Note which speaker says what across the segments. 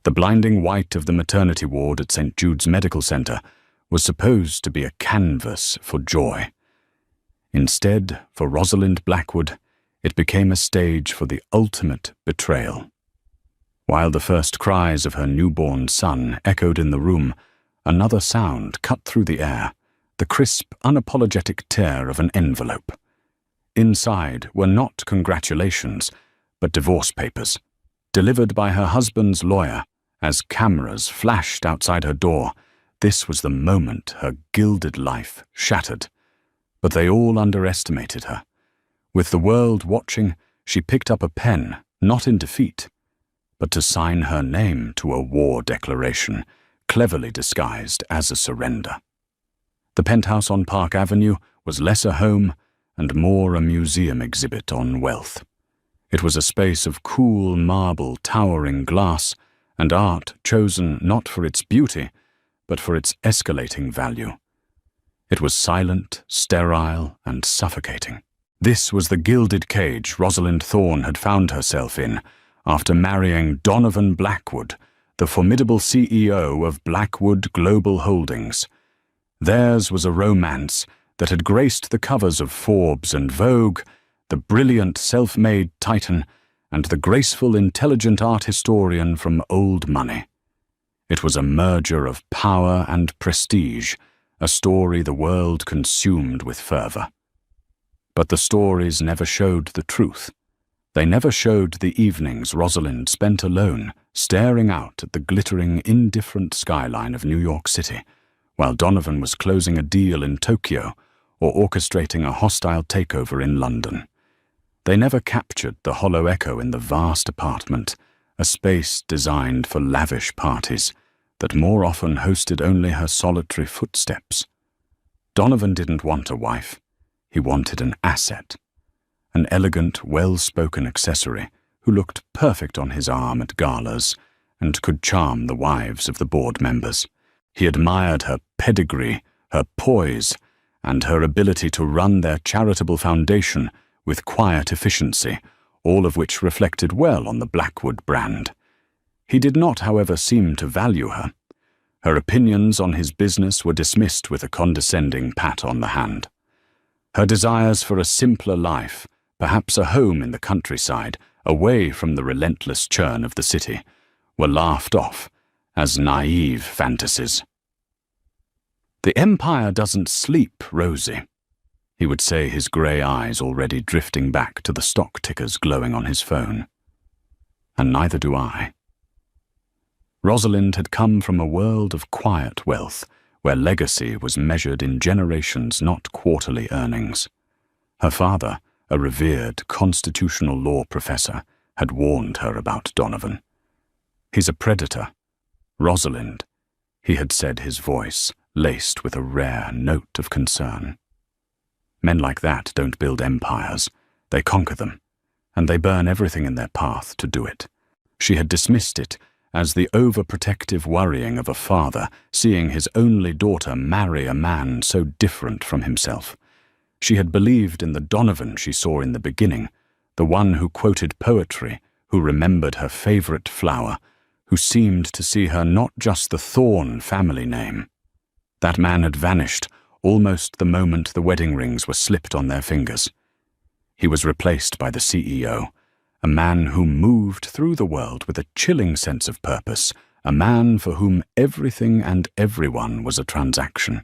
Speaker 1: The blinding white of the maternity ward at St. Jude's Medical Center was supposed to be a canvas for joy. Instead, for Rosalind Blackwood, it became a stage for the ultimate betrayal. While the first cries of her newborn son echoed in the room, another sound cut through the air, the crisp, unapologetic tear of an envelope. Inside were not congratulations, but divorce papers, delivered by her husband's lawyer. As cameras flashed outside her door, this was the moment her gilded life shattered. But they all underestimated her. With the world watching, she picked up a pen, not in defeat, but to sign her name to a war declaration, cleverly disguised as a surrender. The penthouse on Park Avenue was less a home and more a museum exhibit on wealth. It was a space of cool marble towering glass and art chosen not for its beauty, but for its escalating value. It was silent, sterile, and suffocating. This was the gilded cage Rosalind Thorne had found herself in after marrying Donovan Blackwood, the formidable CEO of Blackwood Global Holdings. Theirs was a romance that had graced the covers of Forbes and Vogue, the brilliant self-made titan, and the graceful, intelligent art historian from Old Money. It was a merger of power and prestige, a story the world consumed with fervor. But the stories never showed the truth. They never showed the evenings Rosalind spent alone, staring out at the glittering, indifferent skyline of New York City, while Donovan was closing a deal in Tokyo or orchestrating a hostile takeover in London. They never captured the hollow echo in the vast apartment, a space designed for lavish parties that more often hosted only her solitary footsteps. Donovan didn't want a wife. He wanted an asset, an elegant, well-spoken accessory who looked perfect on his arm at galas and could charm the wives of the board members. He admired her pedigree, her poise, and her ability to run their charitable foundation with quiet efficiency, all of which reflected well on the Blackwood brand. He did not, however, seem to value her. Her opinions on his business were dismissed with a condescending pat on the hand. Her desires for a simpler life, perhaps a home in the countryside, away from the relentless churn of the city, were laughed off as naive fantasies. "The Empire doesn't sleep, Rosie," he would say, his grey eyes already drifting back to the stock tickers glowing on his phone. And neither do I. Rosalind had come from a world of quiet wealth, where legacy was measured in generations, not quarterly earnings. Her father, a revered constitutional law professor, had warned her about Donovan. "He's a predator. Rosalind," he had said, his voice laced with a rare note of concern. "Men like that don't build empires. They conquer them, and they burn everything in their path to do it." She had dismissed it as the overprotective worrying of a father seeing his only daughter marry a man so different from himself. She had believed in the Donovan she saw in the beginning, the one who quoted poetry, who remembered her favorite flower, who seemed to see her not just the Thorne family name. That man had vanished almost the moment the wedding rings were slipped on their fingers. He was replaced by the CEO, a man who moved through the world with a chilling sense of purpose, a man for whom everything and everyone was a transaction.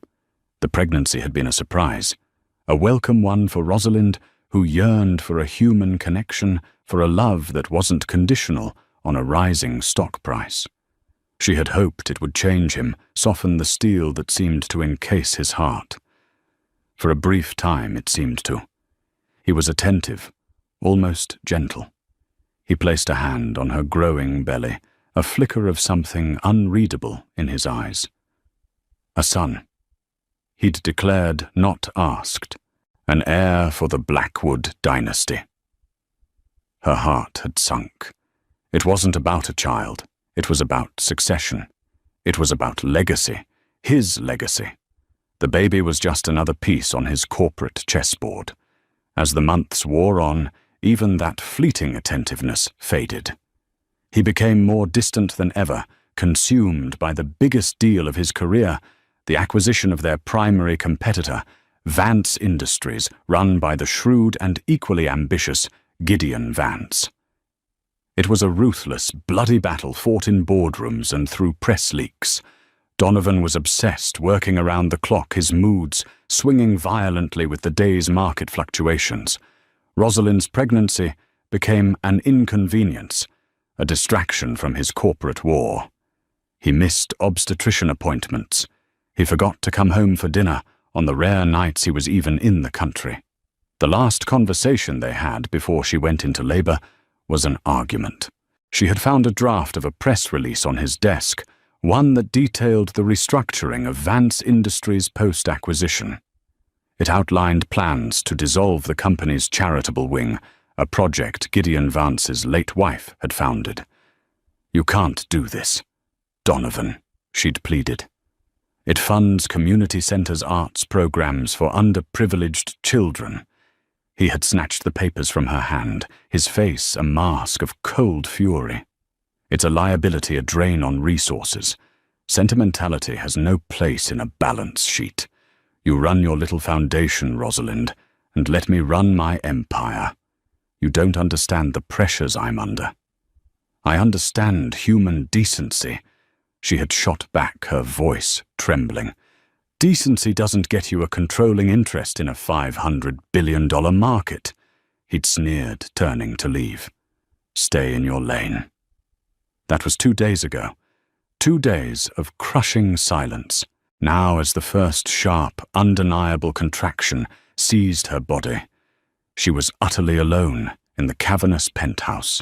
Speaker 1: The pregnancy had been a surprise, a welcome one for Rosalind, who yearned for a human connection, for a love that wasn't conditional on a rising stock price. She had hoped it would change him, soften the steel that seemed to encase his heart. For a brief time, it seemed to. He was attentive, almost gentle. He placed a hand on her growing belly, a flicker of something unreadable in his eyes. A son. He'd declared, not asked, an heir for the Blackwood dynasty. Her heart had sunk. It wasn't about a child. It was about succession. It was about legacy, his legacy. The baby was just another piece on his corporate chessboard. As the months wore on, even that fleeting attentiveness faded. He became more distant than ever, consumed by the biggest deal of his career, the acquisition of their primary competitor, Vance Industries, run by the shrewd and equally ambitious Gideon Vance. It was a ruthless, bloody battle fought in boardrooms and through press leaks. Donovan was obsessed, working around the clock, his moods swinging violently with the day's market fluctuations. Rosalind's pregnancy became an inconvenience, a distraction from his corporate war. He missed obstetrician appointments. He forgot to come home for dinner on the rare nights he was even in the country. The last conversation they had before she went into labor was an argument. She had found a draft of a press release on his desk, one that detailed the restructuring of Vance Industries post-acquisition. It outlined plans to dissolve the company's charitable wing, a project Gideon Vance's late wife had founded. "You can't do this, Donovan," she'd pleaded. "It funds community centers' arts programs for underprivileged children." He had snatched the papers from her hand, his face a mask of cold fury. "It's a liability, a drain on resources. Sentimentality has no place in a balance sheet. You run your little foundation, Rosalind, and let me run my empire. You don't understand the pressures I'm under." "I understand human decency," she had shot back, her voice trembling. "Decency doesn't get you a controlling interest in a $500 billion market." He'd sneered, turning to leave. "Stay in your lane." That was 2 days ago. 2 days of crushing silence. Now, as the first sharp, undeniable contraction seized her body, she was utterly alone in the cavernous penthouse.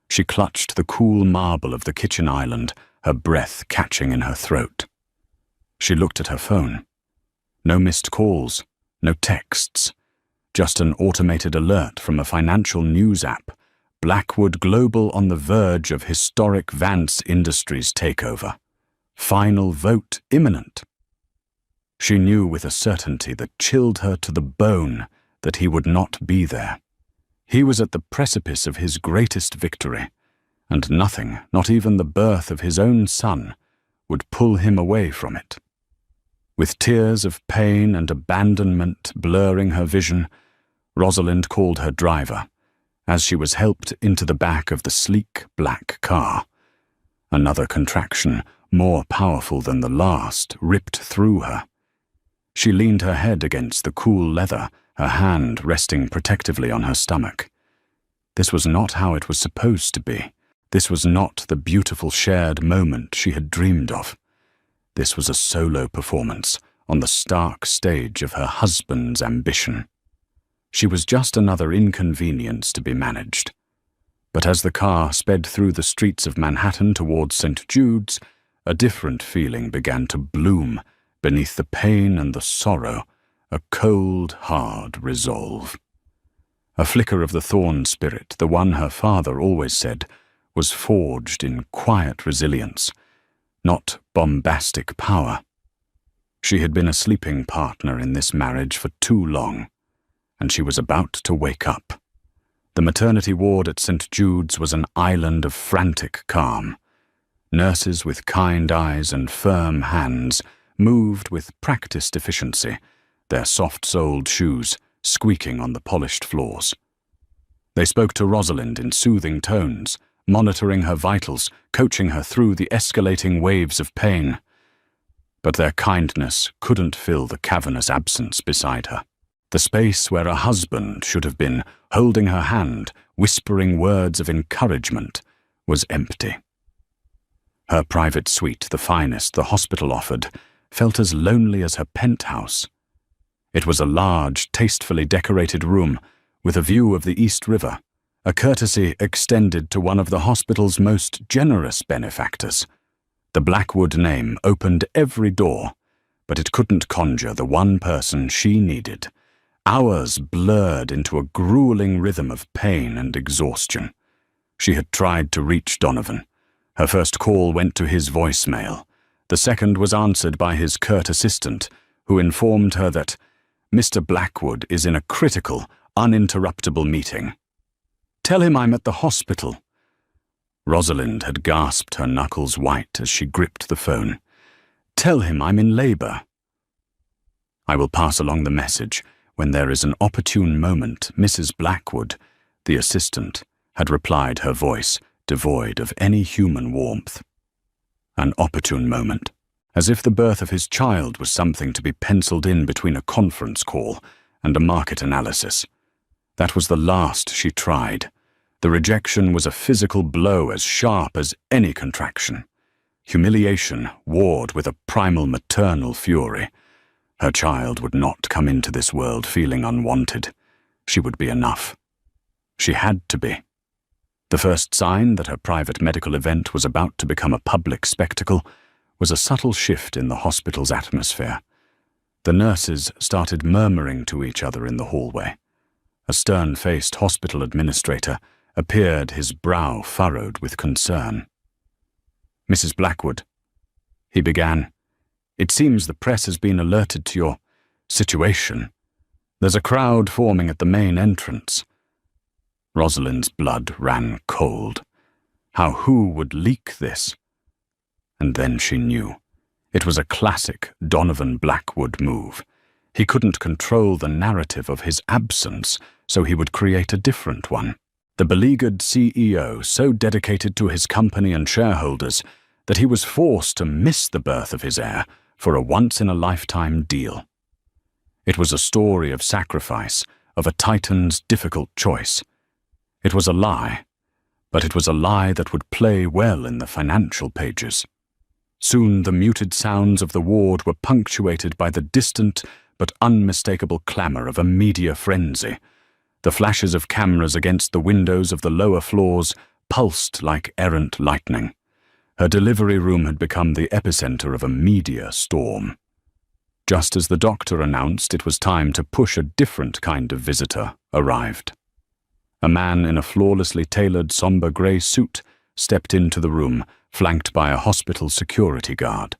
Speaker 1: She clutched the cool marble of the kitchen island, her breath catching in her throat. She looked at her phone. No missed calls, no texts, just an automated alert from a financial news app. Blackwood Global on the verge of historic Vance Industries takeover. Final vote imminent. She knew with a certainty that chilled her to the bone that he would not be there. He was at the precipice of his greatest victory, and nothing, not even the birth of his own son, would pull him away from it. With tears of pain and abandonment blurring her vision, Rosalind called her driver as she was helped into the back of the sleek black car. Another contraction, more powerful than the last, ripped through her. She leaned her head against the cool leather, her hand resting protectively on her stomach. This was not how it was supposed to be. This was not the beautiful shared moment she had dreamed of. This was a solo performance on the stark stage of her husband's ambition. She was just another inconvenience to be managed. But as the car sped through the streets of Manhattan towards St. Jude's, a different feeling began to bloom beneath the pain and the sorrow, a cold, hard resolve. A flicker of the thorn spirit, the one her father always said, was forged in quiet resilience, not bombastic power. She had been a sleeping partner in this marriage for too long, and she was about to wake up. The maternity ward at St. Jude's was an island of frantic calm. Nurses with kind eyes and firm hands moved with practiced efficiency, their soft-soled shoes squeaking on the polished floors. They spoke to Rosalind in soothing tones, monitoring her vitals, coaching her through the escalating waves of pain. But their kindness couldn't fill the cavernous absence beside her. The space where a husband should have been, holding her hand, whispering words of encouragement, was empty. Her private suite, the finest the hospital offered, felt as lonely as her penthouse. It was a large, tastefully decorated room with a view of the East River, a courtesy extended to one of the hospital's most generous benefactors. The Blackwood name opened every door, but it couldn't conjure the one person she needed. Hours blurred into a grueling rhythm of pain and exhaustion. She had tried to reach Donovan. Her first call went to his voicemail. The second was answered by his curt assistant, who informed her that Mr. Blackwood is in a critical, uninterruptible meeting. "Tell him I'm at the hospital." Rosalind had gasped, her knuckles white as she gripped the phone. "Tell him I'm in labor." "I will pass along the message. When there is an opportune moment," Mrs. Blackwood, the assistant, had replied, her voice devoid of any human warmth. An opportune moment. As if the birth of his child was something to be penciled in between a conference call and a market analysis. That was the last she tried. The rejection was a physical blow as sharp as any contraction. Humiliation warred with a primal maternal fury. Her child would not come into this world feeling unwanted. She would be enough. She had to be. The first sign that her private medical event was about to become a public spectacle was a subtle shift in the hospital's atmosphere. The nurses started murmuring to each other in the hallway. A stern-faced hospital administrator appeared, his brow furrowed with concern. "Mrs. Blackwood," he began, "it seems the press has been alerted to your situation. There's a crowd forming at the main entrance." Rosalind's blood ran cold. Who would leak this? And then she knew. It was a classic Donovan Blackwood move. He couldn't control the narrative of his absence, so he would create a different one. The beleaguered CEO, so dedicated to his company and shareholders that he was forced to miss the birth of his heir for a once-in-a-lifetime deal. It was a story of sacrifice, of a titan's difficult choice. It was a lie, but it was a lie that would play well in the financial pages. Soon the muted sounds of the ward were punctuated by the distant but unmistakable clamor of a media frenzy. The flashes of cameras against the windows of the lower floors pulsed like errant lightning. Her delivery room had become the epicenter of a media storm. Just as the doctor announced it was time to push, a different kind of visitor arrived. A man in a flawlessly tailored somber grey suit stepped into the room, flanked by a hospital security guard.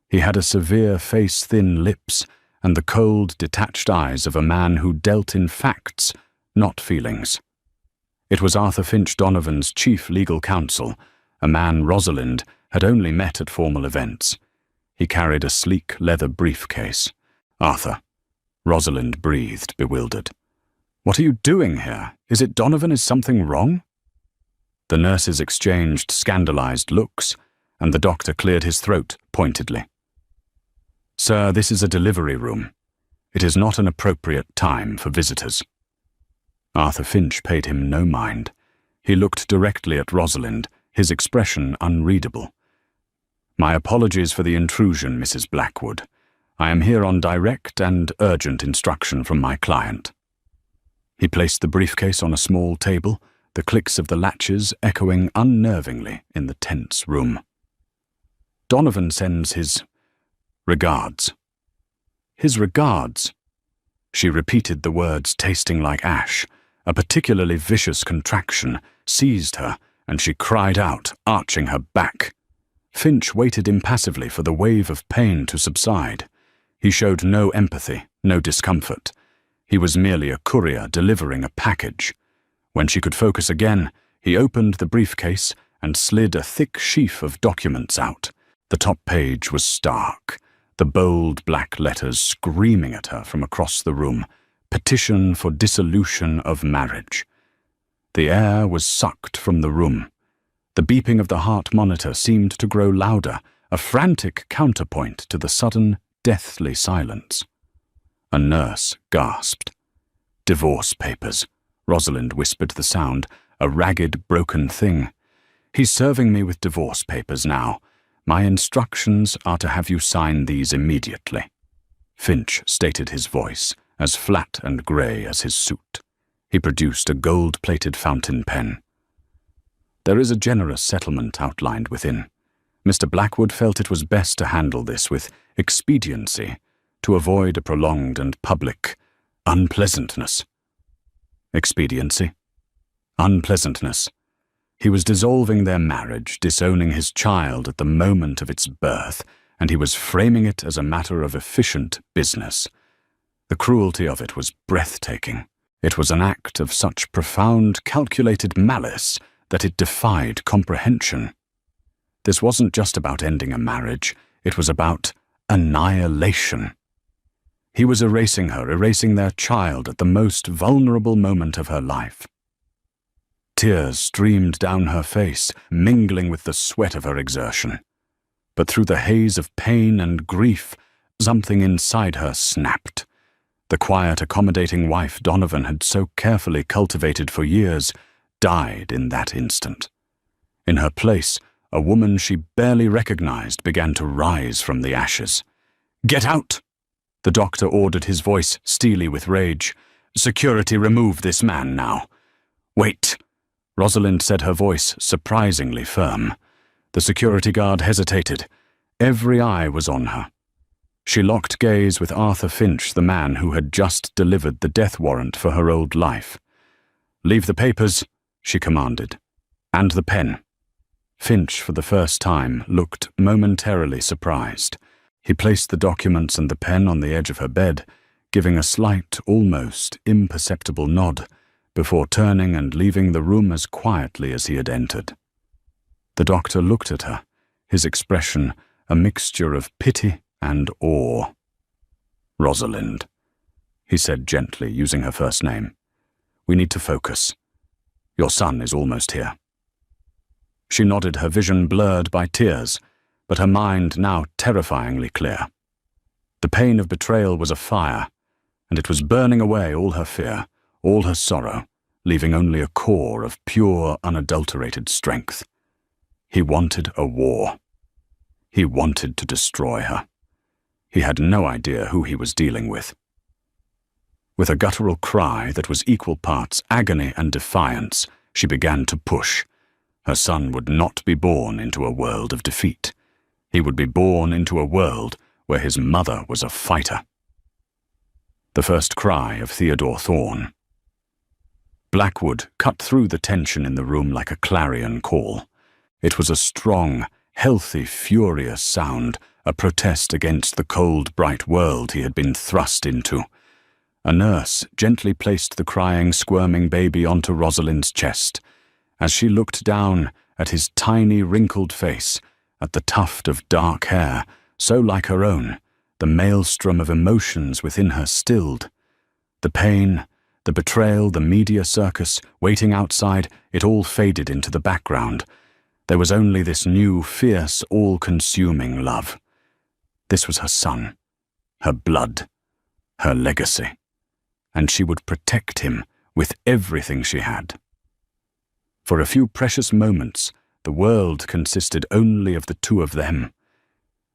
Speaker 1: He had a severe face, thin lips, and the cold, detached eyes of a man who dealt in facts, not feelings. It was Arthur Finch Donovan's chief legal counsel, a man Rosalind had only met at formal events. He carried a sleek leather briefcase. "Arthur," Rosalind breathed, bewildered. "What are you doing here? Is it Donovan? Is something wrong?" The nurses exchanged scandalized looks, and the doctor cleared his throat pointedly. "Sir, this is a delivery room. It is not an appropriate time for visitors." Arthur Finch paid him no mind. He looked directly at Rosalind, his expression unreadable. "My apologies for the intrusion, Mrs. Blackwood. I am here on direct and urgent instruction from my client." He placed the briefcase on a small table, the clicks of the latches echoing unnervingly in the tense room. "Donovan sends his regards." "His regards?" She repeated the words, tasting like ash. A particularly vicious contraction seized her, and she cried out, arching her back. Finch waited impassively for the wave of pain to subside. He showed no empathy, no discomfort. He was merely a courier delivering a package. When she could focus again, he opened the briefcase and slid a thick sheaf of documents out. The top page was stark, the bold black letters screaming at her from across the room. Petition for dissolution of marriage. The air was sucked from the room. The beeping of the heart monitor seemed to grow louder, a frantic counterpoint to the sudden, deathly silence. A nurse gasped. "Divorce papers," Rosalind whispered the sound, a ragged, broken thing. "He's serving me with divorce papers now. My instructions are to have you sign these immediately." Finch stated his voice, as flat and grey as his suit. He produced a gold-plated fountain pen. "There is a generous settlement outlined within. Mr. Blackwood felt it was best to handle this with expediency, to avoid a prolonged and public unpleasantness." Expediency? Unpleasantness. He was dissolving their marriage, disowning his child at the moment of its birth, and he was framing it as a matter of efficient business. The cruelty of it was breathtaking. It was an act of such profound, calculated malice that it defied comprehension. This wasn't just about ending a marriage, it was about annihilation. He was erasing her, erasing their child at the most vulnerable moment of her life. Tears streamed down her face, mingling with the sweat of her exertion. But through the haze of pain and grief, something inside her snapped. The quiet, accommodating wife Donovan had so carefully cultivated for years died in that instant. In her place, a woman she barely recognized began to rise from the ashes. "Get out!" The doctor ordered, his voice steely with rage. "Security, remove this man now." "Wait," Rosalind said, her voice surprisingly firm. The security guard hesitated. Every eye was on her. She locked gaze with Arthur Finch, the man who had just delivered the death warrant for her old life. "Leave the papers," she commanded. "And the pen." Finch, for the first time, looked momentarily surprised. He placed the documents and the pen on the edge of her bed, giving a slight, almost imperceptible nod, before turning and leaving the room as quietly as he had entered. The doctor looked at her, his expression a mixture of pity and awe. "Rosalind," he said gently, using her first name. "We need to focus. Your son is almost here." She nodded, her vision blurred by tears, but her mind now terrifyingly clear. The pain of betrayal was a fire, and it was burning away all her fear, all her sorrow, leaving only a core of pure, unadulterated strength. He wanted a war. He wanted to destroy her. He had no idea who he was dealing with. With a guttural cry that was equal parts agony and defiance, she began to push. Her son would not be born into a world of defeat. He would be born into a world where his mother was a fighter. The first cry of Theodore Thorne. Blackwood cut through the tension in the room like a clarion call. It was a strong, healthy, furious sound, a protest against the cold, bright world he had been thrust into. A nurse gently placed the crying, squirming baby onto Rosalind's chest. As she looked down at his tiny, wrinkled face, at the tuft of dark hair, so like her own, the maelstrom of emotions within her stilled. The pain, the betrayal, the media circus, waiting outside, it all faded into the background. There was only this new, fierce, all-consuming love. This was her son, her blood, her legacy, and she would protect him with everything she had. For a few precious moments, the world consisted only of the two of them.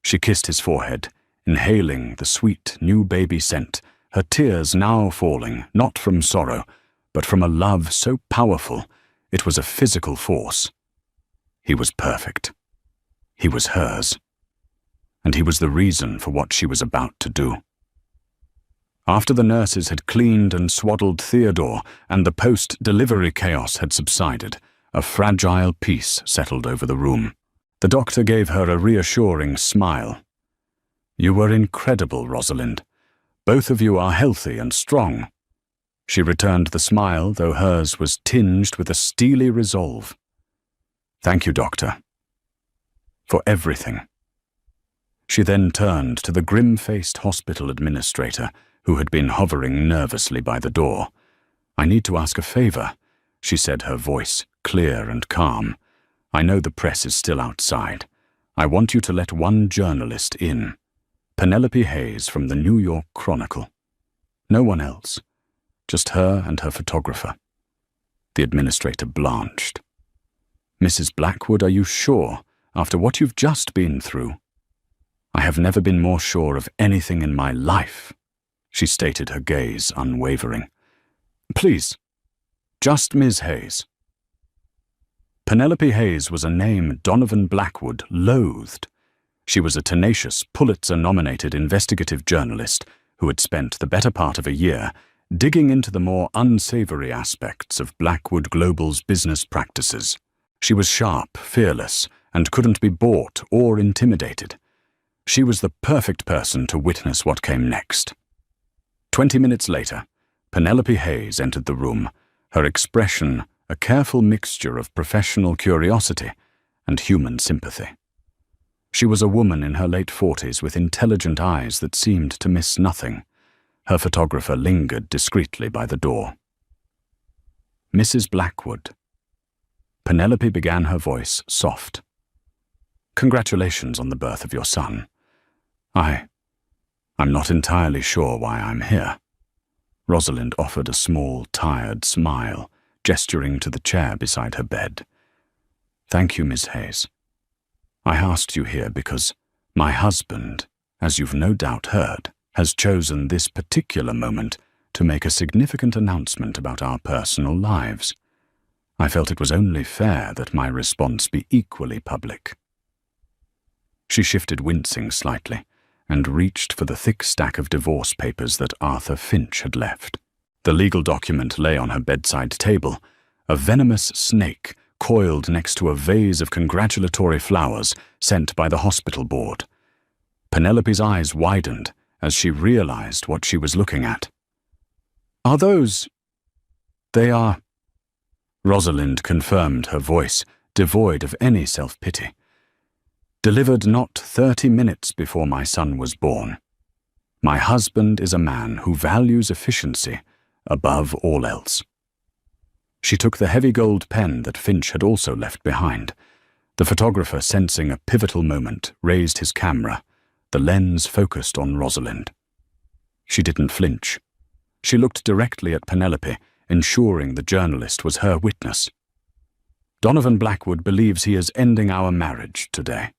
Speaker 1: She kissed his forehead, inhaling the sweet new baby scent, her tears now falling, not from sorrow, but from a love so powerful it was a physical force. He was perfect. He was hers. And he was the reason for what she was about to do. After the nurses had cleaned and swaddled Theodore and the post-delivery chaos had subsided, a fragile peace settled over the room. The doctor gave her a reassuring smile. "You were incredible, Rosalind. Both of you are healthy and strong." She returned the smile, though hers was tinged with a steely resolve. "Thank you, Doctor, for everything." She then turned to the grim-faced hospital administrator, who had been hovering nervously by the door. "I need to ask a favor," she said, her voice clear and calm. "I know the press is still outside. I want you to let one journalist in. Penelope Hayes from the New York Chronicle. No one else. Just her and her photographer." The administrator blanched. "Mrs. Blackwood, are you sure, after what you've just been through?" "I have never been more sure of anything in my life," she stated, her gaze unwavering. "Please, just Ms. Hayes." Penelope Hayes was a name Donovan Blackwood loathed. She was a tenacious, Pulitzer-nominated investigative journalist who had spent the better part of a year digging into the more unsavory aspects of Blackwood Global's business practices. She was sharp, fearless, and couldn't be bought or intimidated. She was the perfect person to witness what came next. 20 minutes later, Penelope Hayes entered the room, her expression a careful mixture of professional curiosity and human sympathy. She was a woman in her late 40s with intelligent eyes that seemed to miss nothing. Her photographer lingered discreetly by the door. "Mrs. Blackwood." Penelope began, her voice soft. "Congratulations on the birth of your son. I'm not entirely sure why I'm here." Rosalind offered a small, tired smile, gesturing to the chair beside her bed. "Thank you, Miss Hayes. I asked you here because my husband, as you've no doubt heard, has chosen this particular moment to make a significant announcement about our personal lives. I felt it was only fair that my response be equally public." She shifted, wincing slightly, and reached for the thick stack of divorce papers that Arthur Finch had left. The legal document lay on her bedside table, a venomous snake coiled next to a vase of congratulatory flowers sent by the hospital board. Penelope's eyes widened as she realized what she was looking at. "Are those—" "They are," Rosalind confirmed, her voice devoid of any self-pity. "Delivered not 30 minutes before my son was born. My husband is a man who values efficiency above all else." She took the heavy gold pen that Finch had also left behind. The photographer, sensing a pivotal moment, raised his camera, the lens focused on Rosalind. She didn't flinch. She looked directly at Penelope, ensuring the journalist was her witness. "Donovan Blackwood believes he is ending our marriage today,"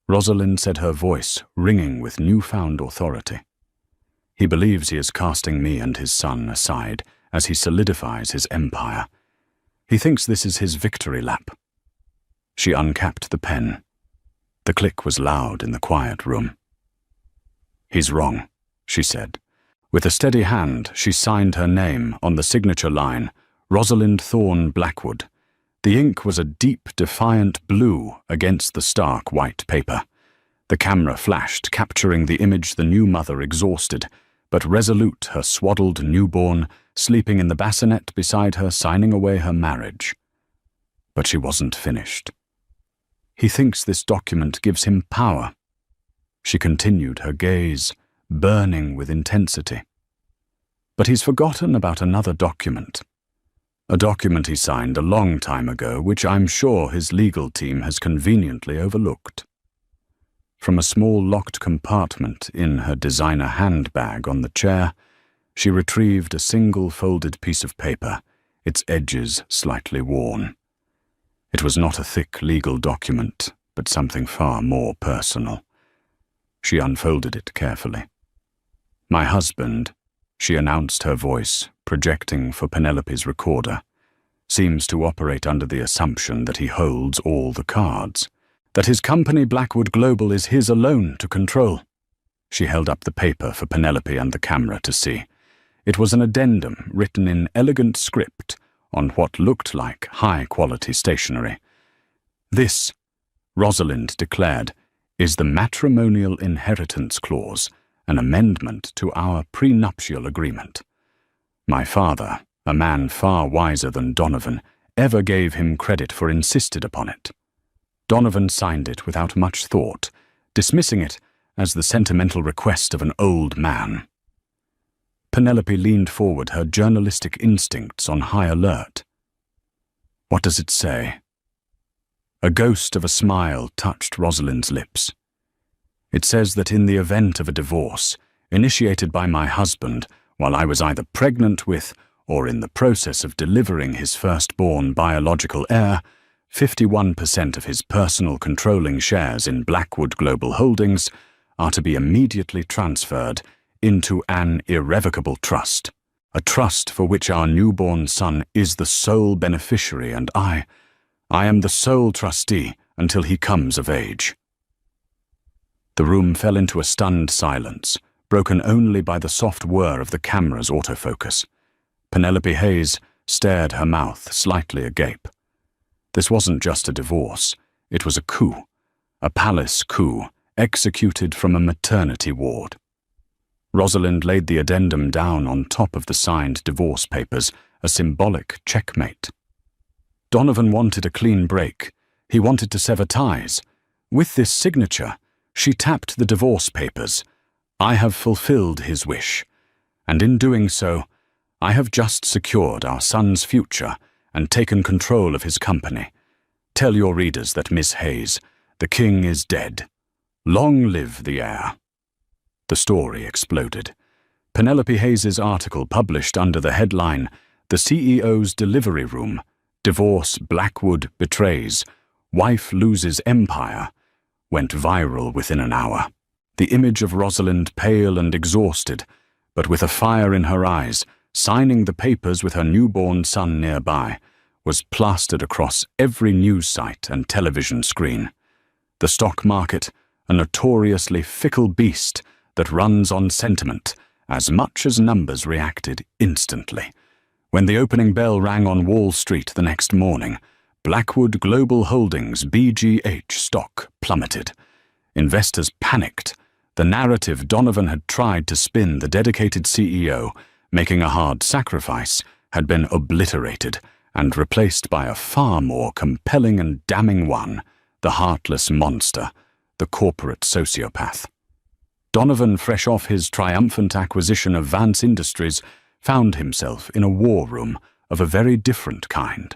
Speaker 1: Rosalind said, her voice ringing with newfound authority. "He believes he is casting me and his son aside as he solidifies his empire. He thinks this is his victory lap." She uncapped the pen. The click was loud in the quiet room. "He's wrong," she said. With a steady hand, she signed her name on the signature line, Rosalind Thorne Blackwood. The ink was a deep, defiant blue against the stark white paper. The camera flashed, capturing the image the new mother, exhausted, but resolute, her swaddled newborn, sleeping in the bassinet beside her, signing away her marriage. But she wasn't finished. "He thinks this document gives him power," she continued, her gaze burning with intensity. "But he's forgotten about another document. A document he signed a long time ago, which I'm sure his legal team has conveniently overlooked." From a small locked compartment in her designer handbag on the chair, she retrieved a single folded piece of paper, its edges slightly worn. It was not a thick legal document, but something far more personal. She unfolded it carefully. "My husband," she announced, her voice projecting for Penelope's recorder, "seems to operate under the assumption that he holds all the cards, that his company Blackwood Global is his alone to control." She held up the paper for Penelope and the camera to see. It was an addendum written in elegant script on what looked like high-quality stationery. "This," Rosalind declared, "is the matrimonial inheritance clause, an amendment to our prenuptial agreement. My father, a man far wiser than Donovan, ever gave him credit for insisted upon it. Donovan signed it without much thought, dismissing it as the sentimental request of an old man." Penelope leaned forward, her journalistic instincts on high alert. "What does it say?" A ghost of a smile touched Rosalind's lips. "It says that in the event of a divorce, initiated by my husband while I was either pregnant with or in the process of delivering his firstborn biological heir, 51% of his personal controlling shares in Blackwood Global Holdings are to be immediately transferred into an irrevocable trust, a trust for which our newborn son is the sole beneficiary, and I am the sole trustee until he comes of age." The room fell into a stunned silence, broken only by the soft whir of the camera's autofocus. Penelope Hayes stared, her mouth slightly agape. This wasn't just a divorce, it was a coup, a palace coup executed from a maternity ward. Rosalind laid the addendum down on top of the signed divorce papers, a symbolic checkmate. Donovan wanted a clean break. He wanted to sever ties. With this signature, she tapped the divorce papers. I have fulfilled his wish. And in doing so, I have just secured our son's future and taken control of his company. Tell your readers that, Miss Hayes, the king is dead. Long live the heir. The story exploded. Penelope Hayes's article, published under the headline, The CEO's Delivery Room, Divorce Blackwood Betrays, Wife Loses Empire, went viral within an hour. The image of Rosalind, pale and exhausted, but with a fire in her eyes, signing the papers with her newborn son nearby, was plastered across every news site and television screen. The stock market, a notoriously fickle beast that runs on sentiment, as much as numbers, reacted instantly. When the opening bell rang on Wall Street the next morning, Blackwood Global Holdings BGH stock plummeted. Investors panicked. The narrative Donovan had tried to spin the dedicated CEO, making a hard sacrifice, had been obliterated and replaced by a far more compelling and damning one, the heartless monster, the corporate sociopath. Donovan, fresh off his triumphant acquisition of Vance Industries, found himself in a war room of a very different kind.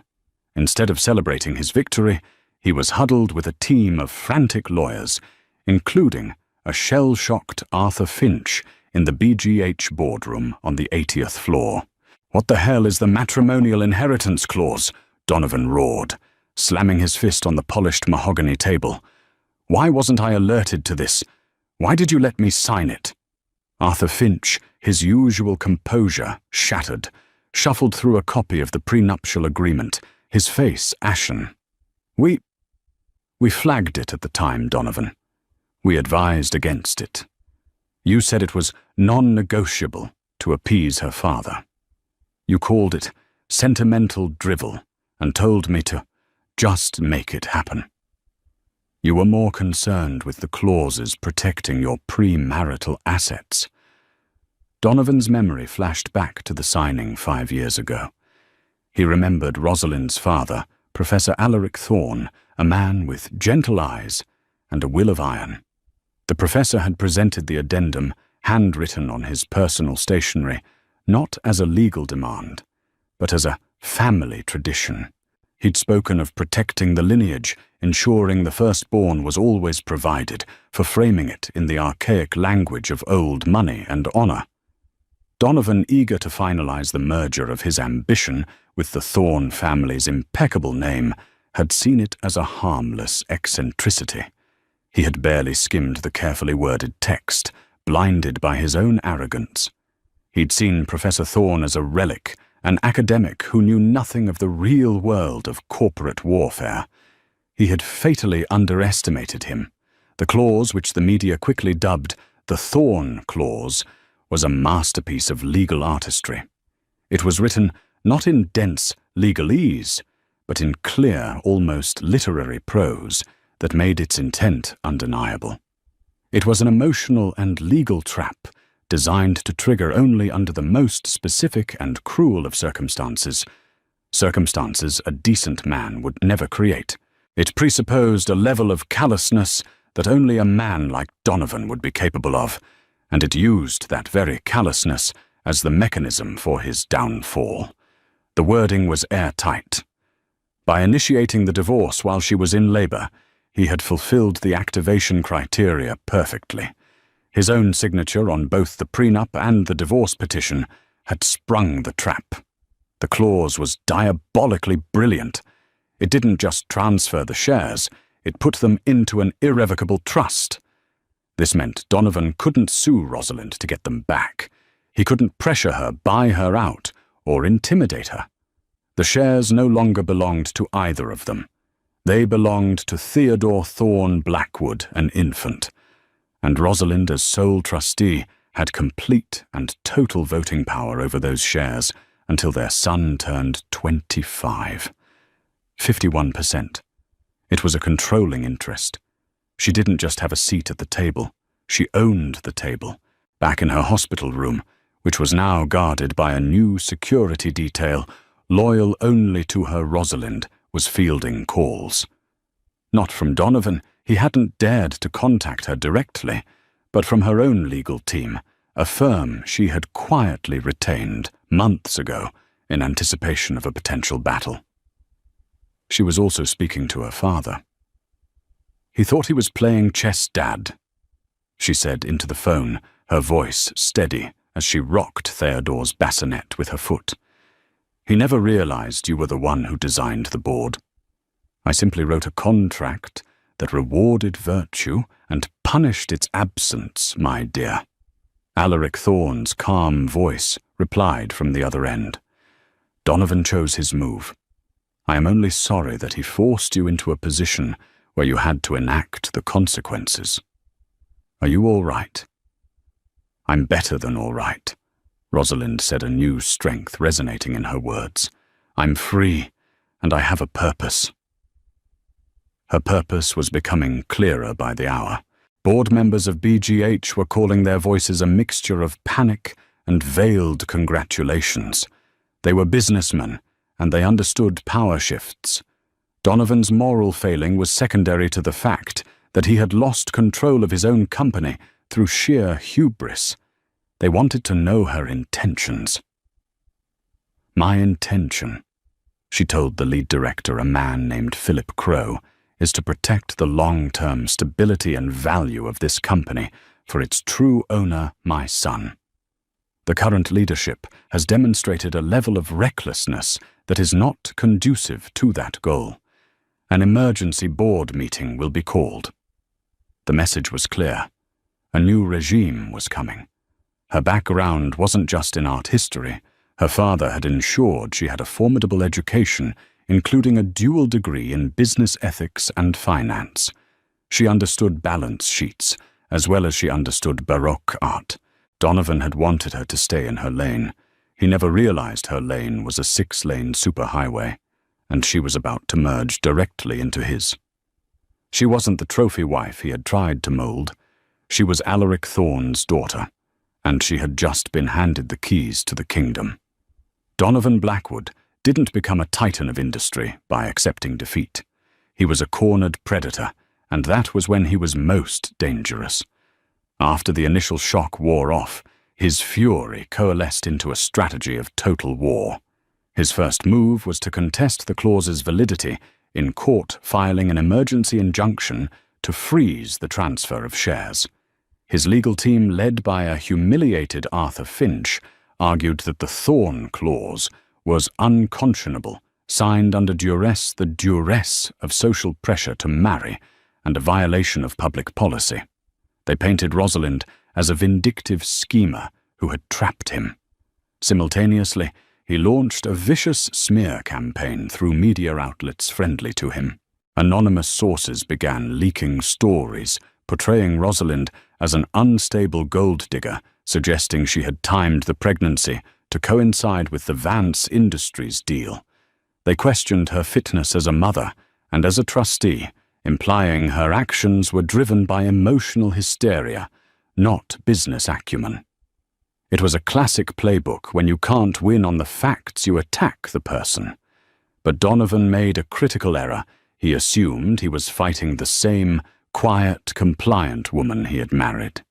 Speaker 1: Instead of celebrating his victory, he was huddled with a team of frantic lawyers, including a shell-shocked Arthur Finch in the BGH boardroom on the 80th floor. "What the hell is the matrimonial inheritance clause?" Donovan roared, slamming his fist on the polished mahogany table. "Why wasn't I alerted to this? Why did you let me sign it?" Arthur Finch, his usual composure shattered, shuffled through a copy of the prenuptial agreement, his face ashen. We flagged it at the time, Donovan. We advised against it. You said it was non-negotiable to appease her father. You called it sentimental drivel and told me to just make it happen. You were more concerned with the clauses protecting your premarital assets. Donovan's memory flashed back to the signing 5 years ago. He remembered Rosalind's father, Professor Alaric Thorne, a man with gentle eyes and a will of iron. The professor had presented the addendum, handwritten on his personal stationery, not as a legal demand, but as a family tradition. He'd spoken of protecting the lineage, ensuring the firstborn was always provided, for framing it in the archaic language of old money and honor. Donovan, eager to finalize the merger of his ambition with the Thorne family's impeccable name, had seen it as a harmless eccentricity. He had barely skimmed the carefully worded text, blinded by his own arrogance. He'd seen Professor Thorne as a relic, an academic who knew nothing of the real world of corporate warfare. He had fatally underestimated him. The clause, which the media quickly dubbed the Thorne Clause, was a masterpiece of legal artistry. It was written not in dense legalese, but in clear, almost literary prose that made its intent undeniable. It was an emotional and legal trap designed to trigger only under the most specific and cruel of circumstances a decent man would never create. It presupposed a level of callousness that only a man like Donovan would be capable of, and it used that very callousness as the mechanism for his downfall. The wording was airtight. By initiating the divorce while she was in labor, he had fulfilled the activation criteria perfectly. His own signature on both the prenup and the divorce petition had sprung the trap. The clause was diabolically brilliant. It didn't just transfer the shares, it put them into an irrevocable trust. This meant Donovan couldn't sue Rosalind to get them back. He couldn't pressure her, buy her out, or intimidate her. The shares no longer belonged to either of them. They belonged to Theodore Thorne Blackwood, an infant, and Rosalind, as sole trustee, had complete and total voting power over those shares until their son turned 25. 51%. It was a controlling interest. She didn't just have a seat at the table, she owned the table, back in her hospital room, which was now guarded by a new security detail, loyal only to her Rosalind, was fielding calls. Not from Donovan, he hadn't dared to contact her directly, but from her own legal team, a firm she had quietly retained months ago in anticipation of a potential battle. She was also speaking to her father. "He thought he was playing chess, Dad," she said into the phone, her voice steady as she rocked Theodore's bassinet with her foot. "He never realized you were the one who designed the board. I simply wrote a contract that rewarded virtue and punished its absence, my dear." Alaric Thorne's calm voice replied from the other end. "Donovan chose his move. I am only sorry that he forced you into a position where you had to enact the consequences. Are you all right?" "I'm better than all right," Rosalind said, a new strength resonating in her words. "I'm free, and I have a purpose." Her purpose was becoming clearer by the hour. Board members of BGH were calling their voices a mixture of panic and veiled congratulations. They were businessmen, and they understood power shifts. Donovan's moral failing was secondary to the fact that he had lost control of his own company through sheer hubris. They wanted to know her intentions. "My intention," she told the lead director, a man named Philip Crow, "is to protect the long-term stability and value of this company for its true owner, my son. The current leadership has demonstrated a level of recklessness that is not conducive to that goal. An emergency board meeting will be called." The message was clear. A new regime was coming. Her background wasn't just in art history. Her father had ensured she had a formidable education, including a dual degree in business ethics and finance. She understood balance sheets, as well as she understood Baroque art. Donovan had wanted her to stay in her lane. He never realized her lane was a 6-lane superhighway, and she was about to merge directly into his. She wasn't the trophy wife he had tried to mold. She was Alaric Thorne's daughter, and she had just been handed the keys to the kingdom. Donovan Blackwood didn't become a titan of industry by accepting defeat. He was a cornered predator, and that was when he was most dangerous. After the initial shock wore off, his fury coalesced into a strategy of total war. His first move was to contest the clause's validity in court, filing an emergency injunction to freeze the transfer of shares. His legal team, led by a humiliated Arthur Finch, argued that the Thorne clause was unconscionable, signed under duress, the duress of social pressure to marry, and a violation of public policy. They painted Rosalind as a vindictive schemer who had trapped him. Simultaneously, he launched a vicious smear campaign through media outlets friendly to him. Anonymous sources began leaking stories, portraying Rosalind as an unstable gold digger, suggesting she had timed the pregnancy to coincide with the Vance Industries deal. They questioned her fitness as a mother and as a trustee, implying her actions were driven by emotional hysteria, not business acumen. It was a classic playbook. When you can't win on the facts, you attack the person. But Donovan made a critical error. He assumed he was fighting the same quiet, compliant woman he had married.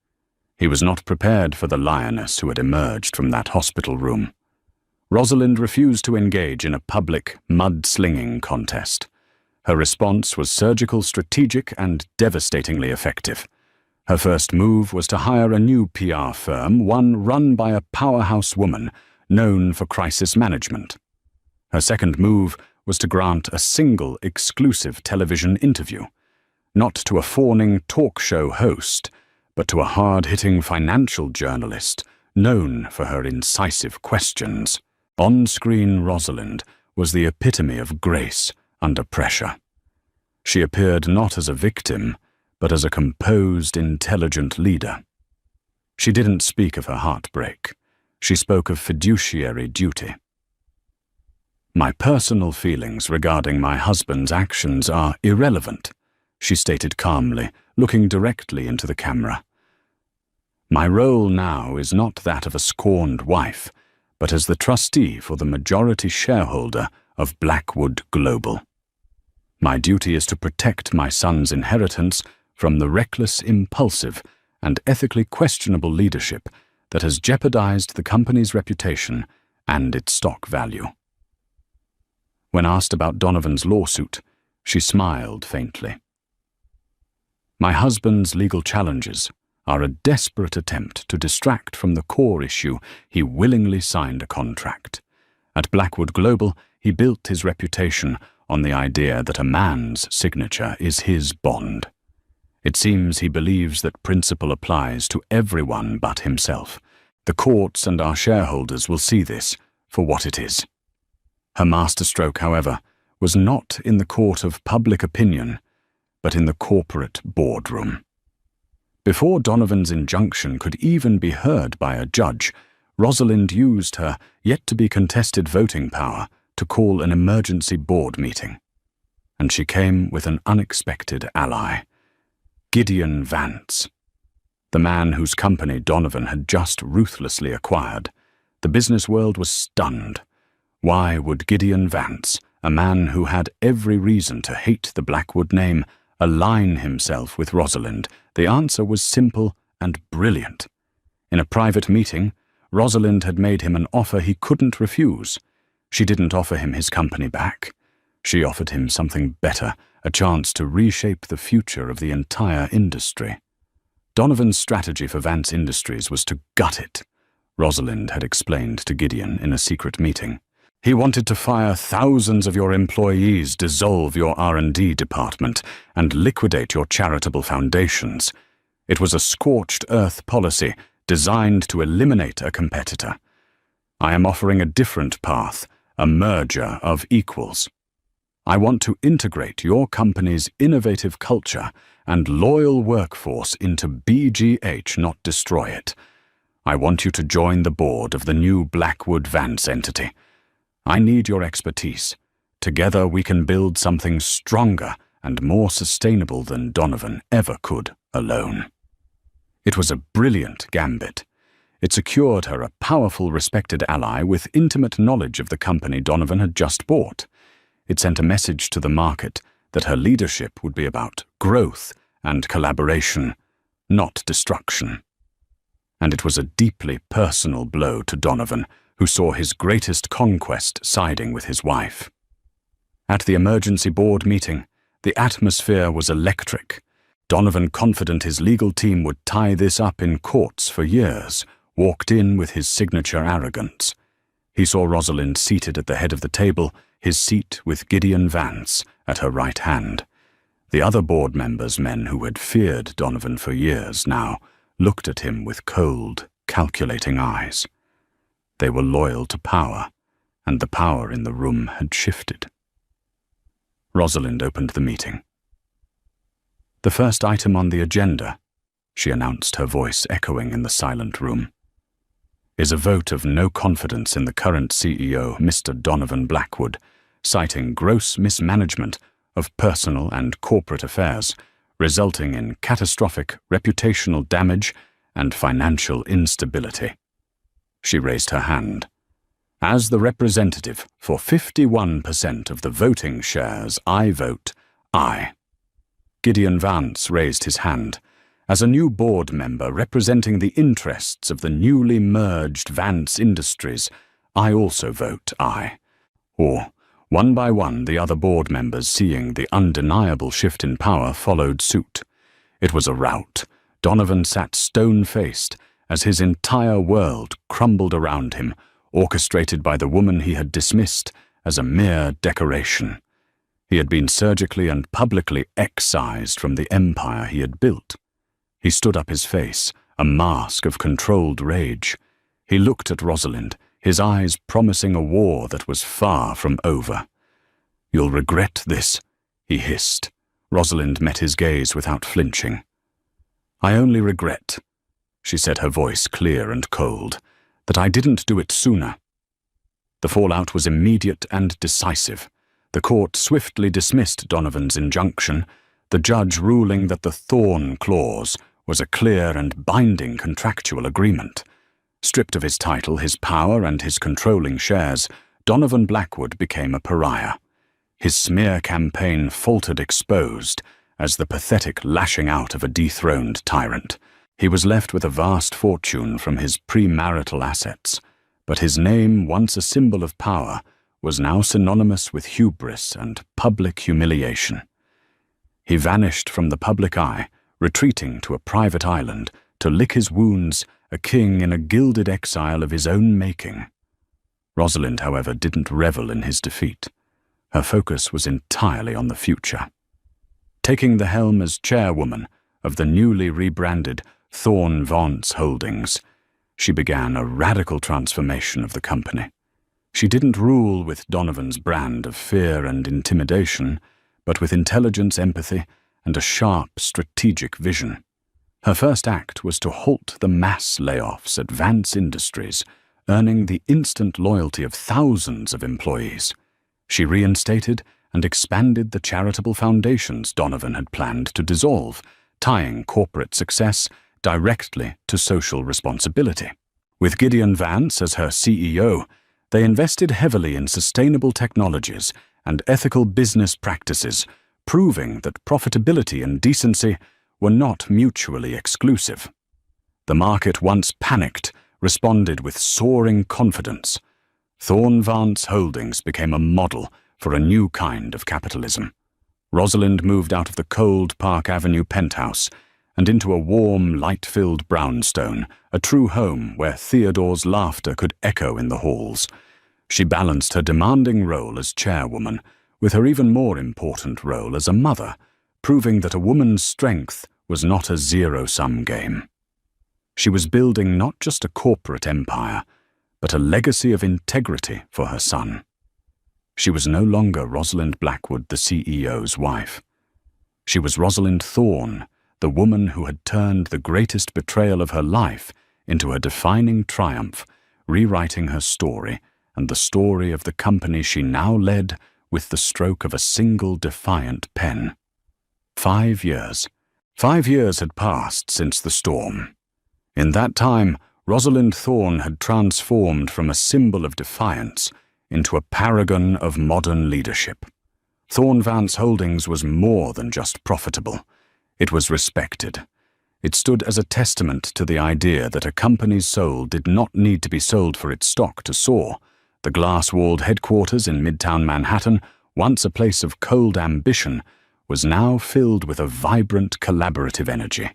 Speaker 1: He was not prepared for the lioness who had emerged from that hospital room. Rosalind refused to engage in a public mud-slinging contest. Her response was surgical, strategic, and devastatingly effective. Her first move was to hire a new PR firm, one run by a powerhouse woman known for crisis management. Her second move was to grant a single exclusive television interview, not to a fawning talk show host, but to a hard-hitting financial journalist known for her incisive questions. On-screen Rosalind was the epitome of grace under pressure. She appeared not as a victim, but as a composed, intelligent leader. She didn't speak of her heartbreak. She spoke of fiduciary duty. "My personal feelings regarding my husband's actions are irrelevant," she stated calmly, looking directly into the camera. "My role now is not that of a scorned wife, but as the trustee for the majority shareholder of Blackwood Global." My duty is to protect my son's inheritance from the reckless, impulsive, and ethically questionable leadership that has jeopardized the company's reputation and its stock value." When asked about Donovan's lawsuit, she smiled faintly. "My husband's legal challenges are a desperate attempt to distract from the core issue he willingly signed a contract. At Blackwood Global, he built his reputation on the idea that a man's signature is his bond. It seems he believes that principle applies to everyone but himself. The courts and our shareholders will see this for what it is." Her masterstroke, however, was not in the court of public opinion, but in the corporate boardroom. Before Donovan's injunction could even be heard by a judge, Rosalind used her yet-to-be-contested voting power to call an emergency board meeting. And she came with an unexpected ally: Gideon Vance, the man whose company Donovan had just ruthlessly acquired. The business world was stunned. Why would Gideon Vance, a man who had every reason to hate the Blackwood name, align himself with Rosalind? The answer was simple and brilliant. In a private meeting, Rosalind had made him an offer he couldn't refuse. She didn't offer him his company back. She offered him something better, a chance to reshape the future of the entire industry. Donovan's strategy for Vance Industries was to gut it, Rosalind had explained to Gideon in a secret meeting. He wanted to fire thousands of your employees, dissolve your R&D department, and liquidate your charitable foundations. It was a scorched earth policy designed to eliminate a competitor. I am offering a different path, a merger of equals. I want to integrate your company's innovative culture and loyal workforce into BGH, not destroy it. I want you to join the board of the new Blackwood Vance entity. I need your expertise. Together we can build something stronger and more sustainable than Donovan ever could alone. It was a brilliant gambit. It secured her a powerful, respected ally with intimate knowledge of the company Donovan had just bought. It sent a message to the market that her leadership would be about growth and collaboration, not destruction. And it was a deeply personal blow to Donovan, who saw his greatest conquest siding with his wife. At the emergency board meeting, the atmosphere was electric. Donovan, confident his legal team would tie this up in courts for years, walked in with his signature arrogance. He saw Rosalind seated at the head of the table, his seat with Gideon Vance at her right hand. The other board members, men who had feared Donovan for years now, looked at him with cold, calculating eyes. They were loyal to power, and the power in the room had shifted. Rosalind opened the meeting. "The first item on the agenda," she announced, her voice echoing in the silent room, "is a vote of no confidence in the current CEO, Mr. Donovan Blackwood, citing gross mismanagement of personal and corporate affairs, resulting in catastrophic reputational damage and financial instability." She raised her hand. "As the representative for 51% of the voting shares, I vote aye." Gideon Vance raised his hand. "As a new board member representing the interests of the newly merged Vance Industries, I also vote aye." Or, one by one, the other board members, seeing the undeniable shift in power, followed suit. It was a rout. Donovan sat stone-faced as his entire world crumbled around him, orchestrated by the woman he had dismissed as a mere decoration. He had been surgically and publicly excised from the empire he had built. He stood up, his face a mask of controlled rage. He looked at Rosalind, his eyes promising a war that was far from over. "You'll regret this," he hissed. Rosalind met his gaze without flinching. "I only regret," she said, her voice clear and cold, "that I didn't do it sooner." The fallout was immediate and decisive. The court swiftly dismissed Donovan's injunction, the judge ruling that the Thorn Clause was a clear and binding contractual agreement. Stripped of his title, his power, and his controlling shares, Donovan Blackwood became a pariah. His smear campaign faltered exposed as the pathetic lashing out of a dethroned tyrant. He was left with a vast fortune from his premarital assets, but his name, once a symbol of power, was now synonymous with hubris and public humiliation. He vanished from the public eye, retreating to a private island to lick his wounds, a king in a gilded exile of his own making. Rosalind, however, didn't revel in his defeat. Her focus was entirely on the future. Taking the helm as chairwoman of the newly rebranded Thorn Vance Holdings, she began a radical transformation of the company. She didn't rule with Donovan's brand of fear and intimidation, but with intelligence, empathy, and a sharp, strategic vision. Her first act was to halt the mass layoffs at Vance Industries, earning the instant loyalty of thousands of employees. She reinstated and expanded the charitable foundations Donovan had planned to dissolve, tying corporate success directly to social responsibility. With Gideon Vance as her CEO, they invested heavily in sustainable technologies and ethical business practices, proving that profitability and decency were not mutually exclusive. The market, once panicked, responded with soaring confidence. Thorn Vance Holdings became a model for a new kind of capitalism. Rosalind moved out of the cold Park Avenue penthouse and into a warm, light-filled brownstone, a true home where Theodore's laughter could echo in the halls. She balanced her demanding role as chairwoman with her even more important role as a mother, proving that a woman's strength was not a zero-sum game. She was building not just a corporate empire, but a legacy of integrity for her son. She was no longer Rosalind Blackwood, the CEO's wife. She was Rosalind Thorn, the woman who had turned the greatest betrayal of her life into a defining triumph, rewriting her story and the story of the company she now led with the stroke of a single defiant pen. 5 years. 5 years had passed since the storm. In that time, Rosalind Thorn had transformed from a symbol of defiance into a paragon of modern leadership. Thorn Vance Holdings was more than just profitable. It was respected. It stood as a testament to the idea that a company's soul did not need to be sold for its stock to soar. The glass-walled headquarters in Midtown Manhattan, once a place of cold ambition, was now filled with a vibrant collaborative energy.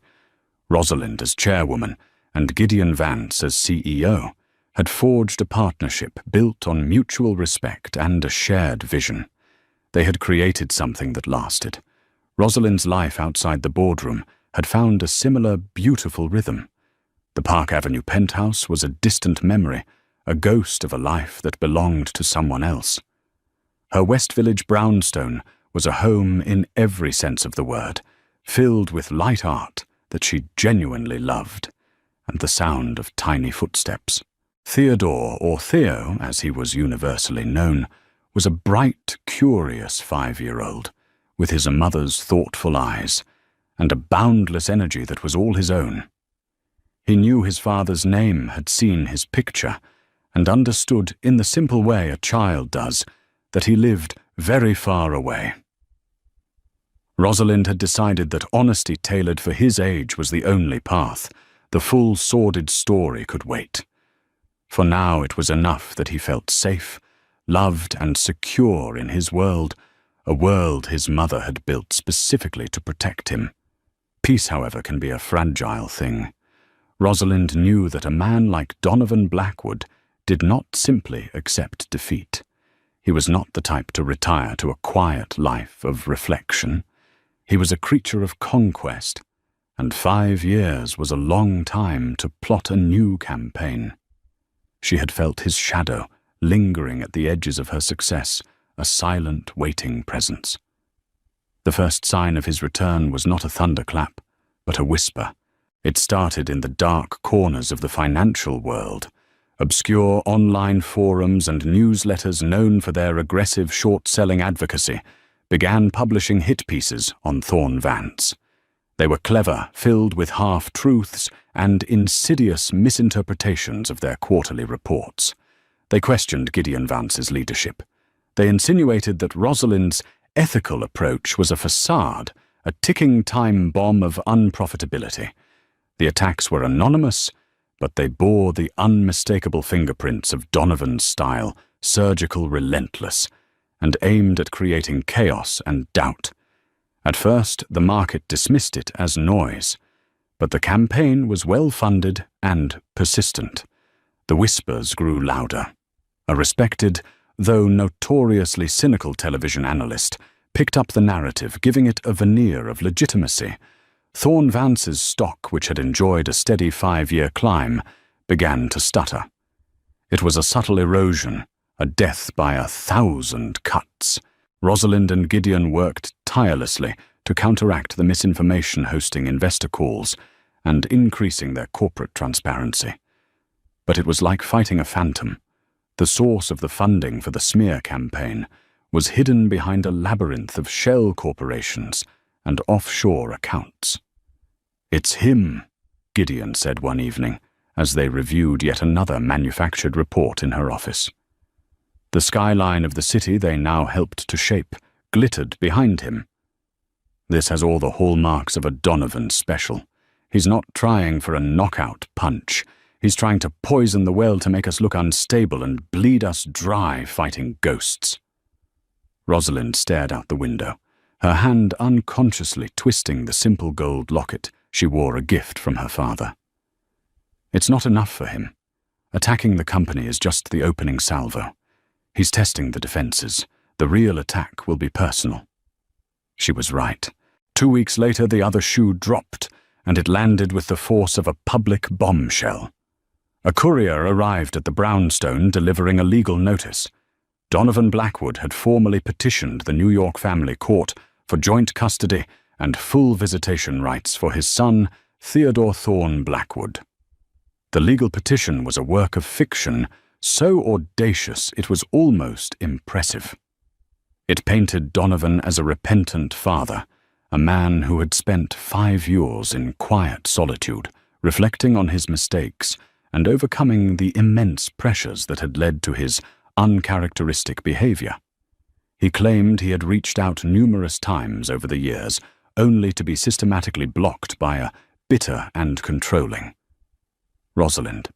Speaker 1: Rosalind as chairwoman and Gideon Vance as CEO had forged a partnership built on mutual respect and a shared vision. They had created something that lasted. Rosalind's life outside the boardroom had found a similar beautiful rhythm. The Park Avenue penthouse was a distant memory, a ghost of a life that belonged to someone else. Her West Village brownstone was a home in every sense of the word, filled with light art that she genuinely loved, and the sound of tiny footsteps. Theodore, or Theo, as he was universally known, was a bright, curious 5-year-old, with his mother's thoughtful eyes, and a boundless energy that was all his own. He knew his father's name, had seen his picture, and understood, in the simple way a child does, that he lived very far away. Rosalind had decided that honesty tailored for his age was the only path. The full sordid story could wait. For now it was enough that he felt safe, loved and secure in his world, a world his mother had built specifically to protect him. Peace, however, can be a fragile thing. Rosalind knew that a man like Donovan Blackwood did not simply accept defeat. He was not the type to retire to a quiet life of reflection. He was a creature of conquest, and 5 years was a long time to plot a new campaign. She had felt his shadow lingering at the edges of her success, a silent, waiting presence. The first sign of his return was not a thunderclap, but a whisper. It started in the dark corners of the financial world. Obscure online forums and newsletters known for their aggressive short-selling advocacy began publishing hit pieces on Thorn Vance. They were clever, filled with half-truths and insidious misinterpretations of their quarterly reports. They questioned Gideon Vance's leadership. They insinuated that Rosalind's ethical approach was a facade, a ticking time bomb of unprofitability. The attacks were anonymous, but they bore the unmistakable fingerprints of Donovan's style, surgical, relentless, and aimed at creating chaos and doubt. At first, the market dismissed it as noise, but the campaign was well-funded and persistent. The whispers grew louder. A respected, though notoriously cynical television analyst picked up the narrative, giving it a veneer of legitimacy. Thorne Vance's stock, which had enjoyed a steady 5-year climb, began to stutter. It was a subtle erosion, a death by 1,000 cuts. Rosalind and Gideon worked tirelessly to counteract the misinformation, hosting investor calls and increasing their corporate transparency. But it was like fighting a phantom. The source of the funding for the smear campaign was hidden behind a labyrinth of shell corporations and offshore accounts. "It's him," Gideon said one evening, as they reviewed yet another manufactured report in her office. The skyline of the city they now helped to shape glittered behind him. "This has all the hallmarks of a Donovan special. He's not trying for a knockout punch. He's trying to poison the well to make us look unstable and bleed us dry fighting ghosts." Rosalind stared out the window, her hand unconsciously twisting the simple gold locket she wore a gift from her father. It's not enough for him. Attacking the company is just the opening salvo. He's testing the defenses. The real attack will be personal. She was right. 2 weeks later, the other shoe dropped, and it landed with the force of a public bombshell. A courier arrived at the brownstone delivering a legal notice. Donovan Blackwood had formally petitioned the New York family court for joint custody and full visitation rights for his son, Theodore Thorne Blackwood. The legal petition was a work of fiction, so audacious it was almost impressive. It painted Donovan as a repentant father, a man who had spent 5 years in quiet solitude, reflecting on his mistakes and overcoming the immense pressures that had led to his uncharacteristic behavior. He claimed he had reached out numerous times over the years, only to be systematically blocked by a bitter and controlling Rosalind.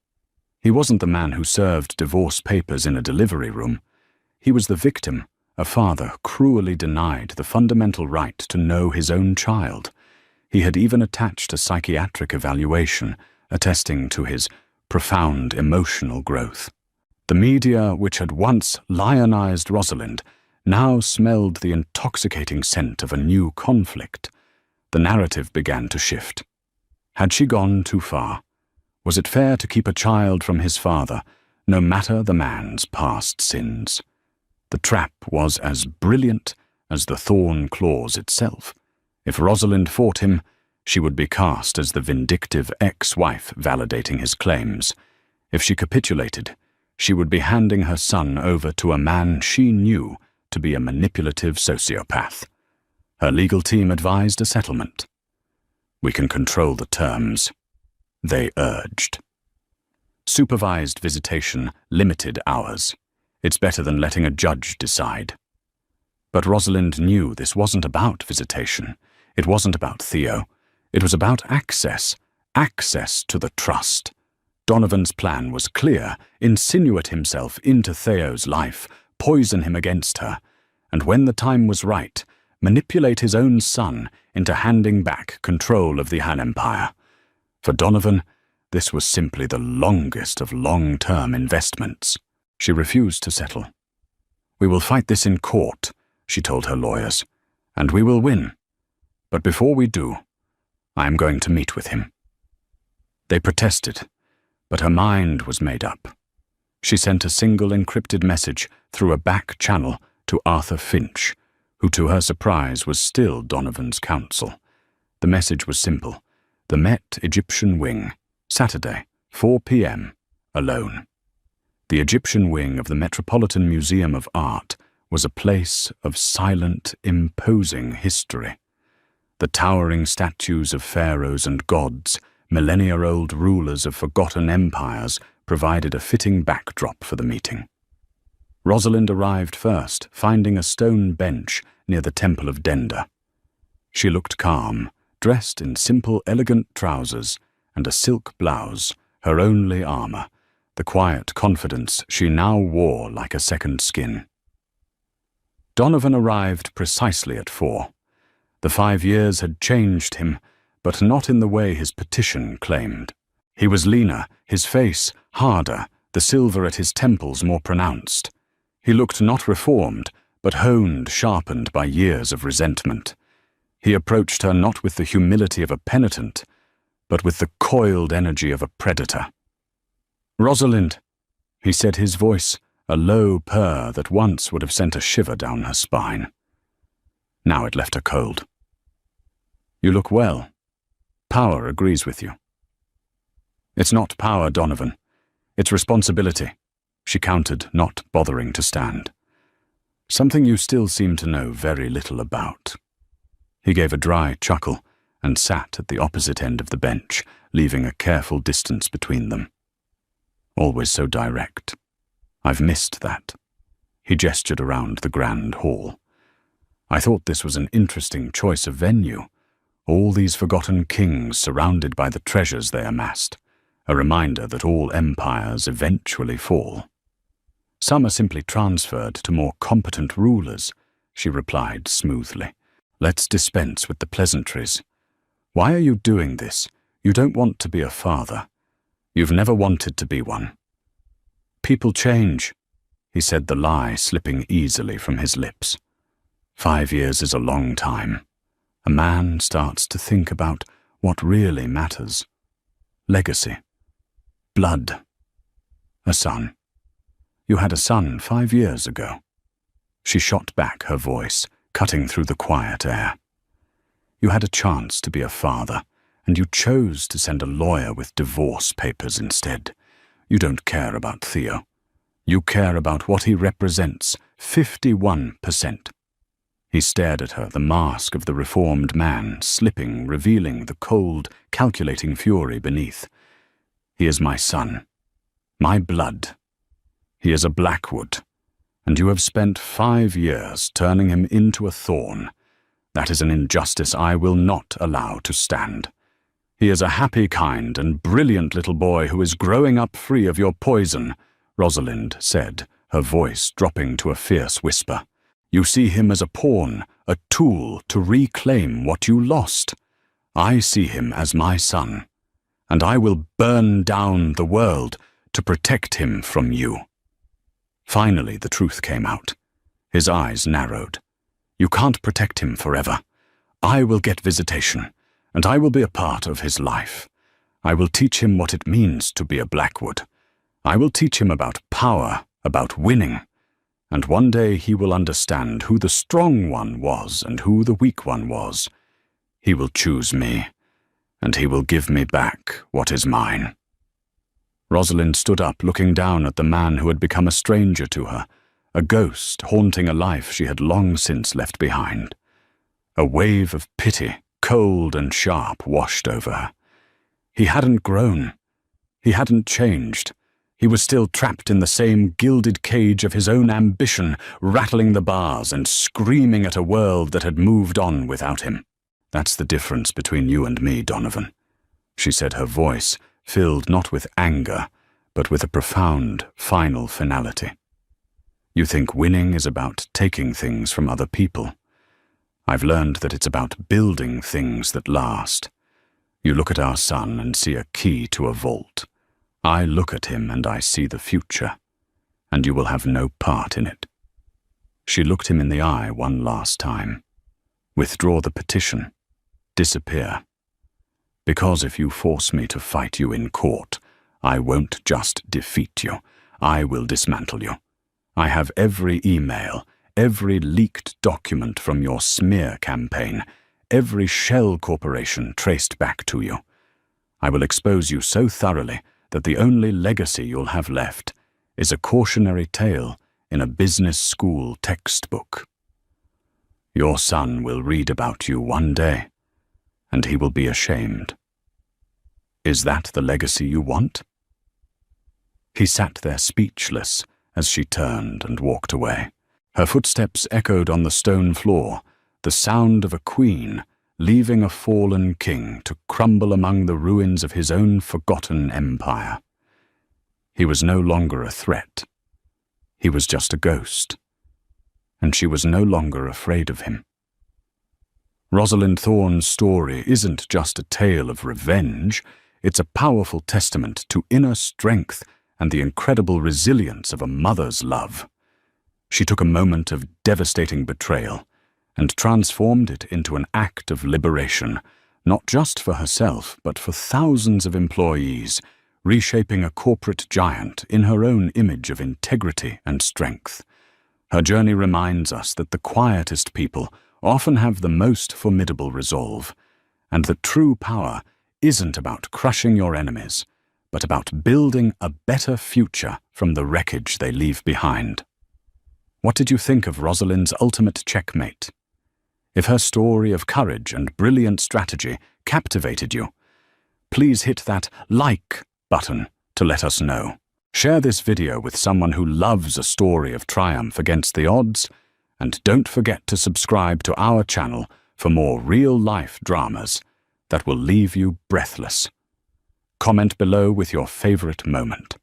Speaker 1: He wasn't the man who served divorce papers in a delivery room. He was the victim, a father cruelly denied the fundamental right to know his own child. He had even attached a psychiatric evaluation, attesting to his profound emotional growth. The media, which had once lionized Rosalind, now smelled the intoxicating scent of a new conflict. The narrative began to shift. Had she gone too far? Was it fair to keep a child from his father, no matter the man's past sins? The trap was as brilliant as the thorn clause itself. If Rosalind fought him, she would be cast as the vindictive ex-wife validating his claims. If she capitulated, she would be handing her son over to a man she knew to be a manipulative sociopath. Her legal team advised a settlement. "We can control the terms," they urged. Supervised visitation, limited hours. It's better than letting a judge decide. But Rosalind knew this wasn't about visitation. It wasn't about Theo. It was about access to the trust. Donovan's plan was clear: insinuate himself into Theo's life, poison him against her, and when the time was right, manipulate his own son into handing back control of the Han Empire. For Donovan, this was simply the longest of long-term investments. She refused to settle. "We will fight this in court," she told her lawyers, "and we will win. But before we do, I am going to meet with him." They protested, but her mind was made up. She sent a single encrypted message through a back channel to Arthur Finch, who to her surprise was still Donovan's counsel. The message was simple: the Met Egyptian Wing, Saturday, 4 p.m., alone. The Egyptian wing of the Metropolitan Museum of Art was a place of silent, imposing history. The towering statues of pharaohs and gods, millennia-old rulers of forgotten empires, provided a fitting backdrop for the meeting. Rosalind arrived first, finding a stone bench near the Temple of Denda. She looked calm, dressed in simple, elegant trousers and a silk blouse, her only armor, the quiet confidence she now wore like a second skin. Donovan arrived precisely at 4. The 5 years had changed him, but not in the way his petition claimed. He was leaner, his face harder, the silver at his temples more pronounced. He looked not reformed, but honed, sharpened by years of resentment. He approached her not with the humility of a penitent, but with the coiled energy of a predator. "Rosalind," he said, his voice a low purr that once would have sent a shiver down her spine. Now it left her cold. "You look well. Power agrees with you." "It's not power, Donovan. It's responsibility," she countered, not bothering to stand. "Something you still seem to know very little about." He gave a dry chuckle and sat at the opposite end of the bench, leaving a careful distance between them. Always so direct. I've missed that. He gestured around the grand hall. I thought this was an interesting choice of venue. All these forgotten kings surrounded by the treasures they amassed, a reminder that all empires eventually fall. "Some are simply transferred to more competent rulers," she replied smoothly. "Let's dispense with the pleasantries. Why are you doing this? You don't want to be a father. You've never wanted to be one." "People change," he said, the lie slipping easily from his lips. 5 years is a long time. A man starts to think about what really matters. Legacy. Blood. A son. You had a son 5 years ago. She shot back, her voice cutting through the quiet air. You had a chance to be a father, and you chose to send a lawyer with divorce papers instead. You don't care about Theo. You care about what he represents, 51%. He stared at her, the mask of the reformed man slipping, revealing the cold, calculating fury beneath. "He is my son. My blood. He is a Blackwood, and you have spent 5 years turning him into a thorn. That is an injustice I will not allow to stand. He is a happy, kind, and brilliant little boy who is growing up free of your poison," Rosalind said, her voice dropping to a fierce whisper. "You see him as a pawn, a tool to reclaim what you lost. I see him as my son, and I will burn down the world to protect him from you." Finally, the truth came out. His eyes narrowed. "You can't protect him forever. I will get visitation, and I will be a part of his life. I will teach him what it means to be a Blackwood. I will teach him about power, about winning. And one day he will understand who the strong one was and who the weak one was. He will choose me, and he will give me back what is mine." Rosalind stood up, looking down at the man who had become a stranger to her, a ghost haunting a life she had long since left behind. A wave of pity, cold and sharp, washed over her. He hadn't grown. He hadn't changed. He was still trapped in the same gilded cage of his own ambition, rattling the bars and screaming at a world that had moved on without him. "That's the difference between you and me, Donovan," she said, her voice filled not with anger, but with a profound, final finality. "You think winning is about taking things from other people. I've learned that it's about building things that last. You look at our son and see a key to a vault. I look at him and I see the future, and you will have no part in it." She looked him in the eye one last time. "Withdraw the petition. Disappear. Because if you force me to fight you in court, I won't just defeat you. I will dismantle you. I have every email, every leaked document from your smear campaign, every shell corporation traced back to you. I will expose you so thoroughly that the only legacy you'll have left is a cautionary tale in a business school textbook. Your son will read about you one day, and he will be ashamed. Is that the legacy you want?" He sat there speechless as she turned and walked away. Her footsteps echoed on the stone floor, the sound of a queen leaving a fallen king to crumble among the ruins of his own forgotten empire. He was no longer a threat. He was just a ghost, and she was no longer afraid of him. Rosalind Thorne's story isn't just a tale of revenge, it's a powerful testament to inner strength and the incredible resilience of a mother's love. She took a moment of devastating betrayal and transformed it into an act of liberation, not just for herself, but for thousands of employees, reshaping a corporate giant in her own image of integrity and strength. Her journey reminds us that the quietest people often have the most formidable resolve, and that true power isn't about crushing your enemies, but about building a better future from the wreckage they leave behind. What did you think of Rosalind's ultimate checkmate? If her story of courage and brilliant strategy captivated you, please hit that like button to let us know. Share this video with someone who loves a story of triumph against the odds, and don't forget to subscribe to our channel for more real-life dramas that will leave you breathless. Comment below with your favorite moment.